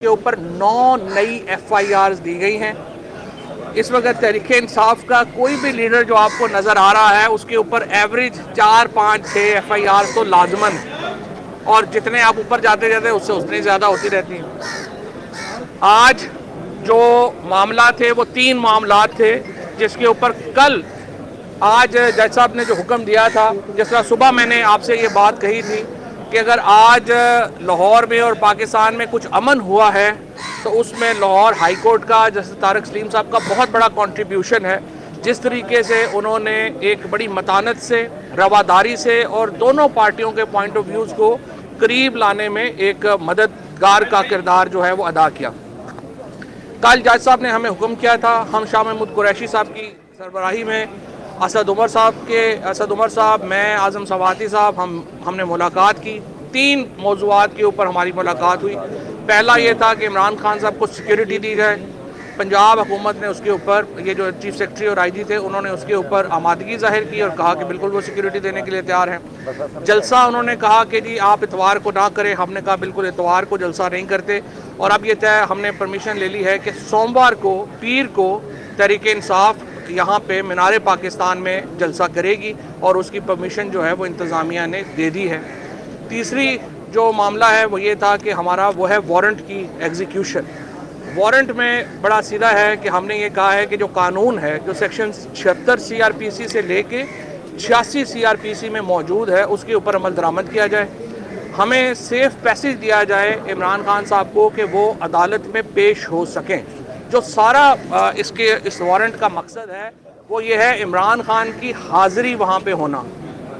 کے اوپر 9 نئی FIRs دی گئی ہیں۔ اس وقت تحریک انصاف کا کوئی بھی لیڈر جو آپ کو نظر آ رہا ہے اس کے اوپر ایوریج 4 5 6 FIRs تو لازماً، اور جتنے آپ اوپر جاتے جاتے اس سے اتنی زیادہ ہوتی رہتی ہیں۔ آج جو معاملات تھے وہ 3 معاملات تھے جس کے اوپر کل آج جج صاحب نے جو حکم دیا تھا، جس طرح صبح میں نے آپ سے یہ بات کہی تھی کہ اگر آج لاہور میں اور پاکستان میں کچھ امن ہوا ہے تو اس میں لاہور ہائی کورٹ کا جسٹس طارق سلیم صاحب کا بہت بڑا کنٹریبیوشن ہے۔ جس طریقے سے انہوں نے ایک بڑی متانت سے، رواداری سے اور دونوں پارٹیوں کے پوائنٹ آف ویوز کو قریب لانے میں ایک مددگار کا کردار جو ہے وہ ادا کیا۔ کل جج صاحب نے ہمیں حکم کیا تھا، ہم شاہ محمود قریشی صاحب کی سربراہی میں اسد عمر صاحب، میں، اعظم سواتی صاحب، ہم نے ملاقات کی۔ 3 موضوعات کے اوپر ہماری ملاقات ہوئی۔ پہلا یہ تھا کہ عمران خان صاحب کو سیکیورٹی دی جائے۔ پنجاب حکومت نے اس کے اوپر، یہ جو چیف سیکرٹری اور IG تھے، انہوں نے اس کے اوپر آمادگی ظاہر کی اور کہا کہ بالکل وہ سیکیورٹی دینے کے لیے تیار ہیں۔ جلسہ انہوں نے کہا کہ جی آپ اتوار کو نہ کریں، ہم نے کہا بالکل اتوار کو جلسہ نہیں کرتے، اور اب یہ طے ہم نے پرمیشن لے لی ہے کہ سوموار کو، پیر کو تحریک انصاف یہاں پہ مینار پاکستان میں جلسہ کرے گی، اور اس کی پرمیشن جو ہے وہ انتظامیہ نے دے دی ہے۔ تیسری جو معاملہ ہے وہ یہ تھا کہ ہمارا وہ ہے وارنٹ کی ایگزیکیوشن۔ وارنٹ میں بڑا سیدھا ہے کہ ہم نے یہ کہا ہے کہ جو قانون ہے، جو سیکشن 76 CRPC سے لے کے 86 CRPC میں موجود ہے، اس کے اوپر عمل درآمد کیا جائے۔ ہمیں سیف پیسج دیا جائے عمران خان صاحب کو کہ وہ عدالت میں پیش ہو سکیں۔ جو سارا اس وارنٹ کا مقصد ہے وہ یہ ہے عمران خان کی حاضری وہاں پہ ہونا،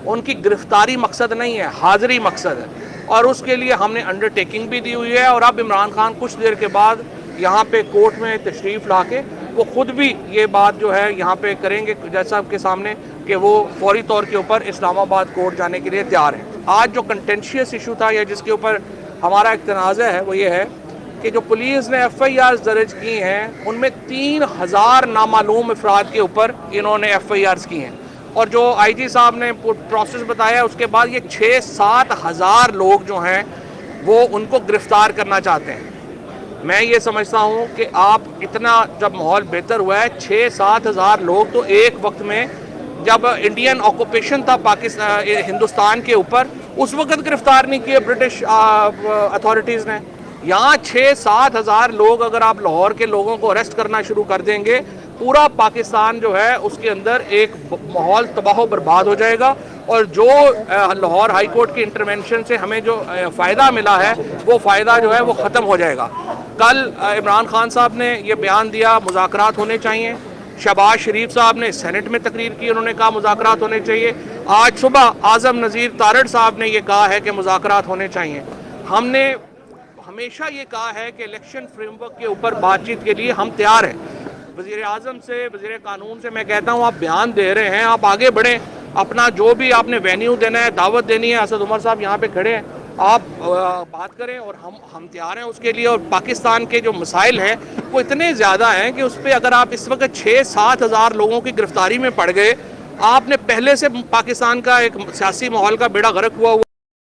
ان کی گرفتاری مقصد نہیں ہے، حاضری مقصد ہے، اور اس کے لیے ہم نے انڈرٹیکنگ بھی دی ہوئی ہے۔ اور اب عمران خان کچھ دیر کے بعد یہاں پہ کورٹ میں تشریف لا کے وہ خود بھی یہ بات جو ہے یہاں پہ کریں گے جج صاحب کے سامنے کہ وہ فوری طور کے اوپر اسلام آباد کورٹ جانے کے لیے تیار ہیں۔ آج جو کنٹینشیس ایشو تھا یا جس کے اوپر ہمارا ایک تنازع ہے وہ یہ ہے کہ جو پولیس نے FIRs درج کی ہیں ان میں 3000 نامعلوم افراد کے اوپر انہوں نے FIRs کی ہیں، اور جو IG صاحب نے پروسیس بتایا اس کے بعد یہ 6-7 ہزار لوگ جو ہیں وہ ان کو گرفتار کرنا چاہتے ہیں۔ میں یہ سمجھتا ہوں کہ آپ اتنا جب ماحول بہتر ہوا ہے، 6-7 ہزار لوگ تو ایک وقت میں، جب انڈین آکوپیشن تھا ہندوستان کے اوپر، اس وقت گرفتار نہیں کیے برٹش اتھارٹیز نے۔ یہاں 6-7 ہزار لوگ اگر آپ لاہور کے لوگوں کو اریسٹ کرنا شروع کر دیں گے، پورا پاکستان جو ہے اس کے اندر ایک ماحول تباہ و برباد ہو جائے گا، اور جو لاہور ہائی کورٹ کی انٹرونشن سے ہمیں جو فائدہ ملا ہے وہ فائدہ جو ہے وہ ختم ہو جائے گا۔ کل عمران خان صاحب نے یہ بیان دیا مذاکرات ہونے چاہیے، شہباز شریف صاحب نے سینٹ میں تقریر کی، انہوں نے کہا مذاکرات ہونے چاہیے، آج صبح اعظم نذیر تارڑ صاحب نے یہ کہا ہے کہ مذاکرات ہونے چاہیے۔ ہم نے ہمیشہ یہ کہا ہے کہ الیکشن فریم ورک کے اوپر بات چیت کے لیے ہم تیار ہیں۔ وزیر اعظم سے، وزیر قانون سے میں کہتا ہوں آپ بیان دے رہے ہیں، آپ آگے بڑھیں، اپنا جو بھی آپ نے وینیو دینا ہے، دعوت دینی ہے، اسد عمر صاحب یہاں پہ کھڑے ہیں، آپ بات کریں، اور ہم تیار ہیں اس کے لیے۔ اور پاکستان کے جو مسائل ہیں وہ اتنے زیادہ ہیں کہ اس پہ اگر آپ اس وقت 6-7 ہزار لوگوں کی گرفتاری میں پڑ گئے، آپ نے پہلے سے پاکستان کا ایک سیاسی ماحول کا بیڑا غرق ہوا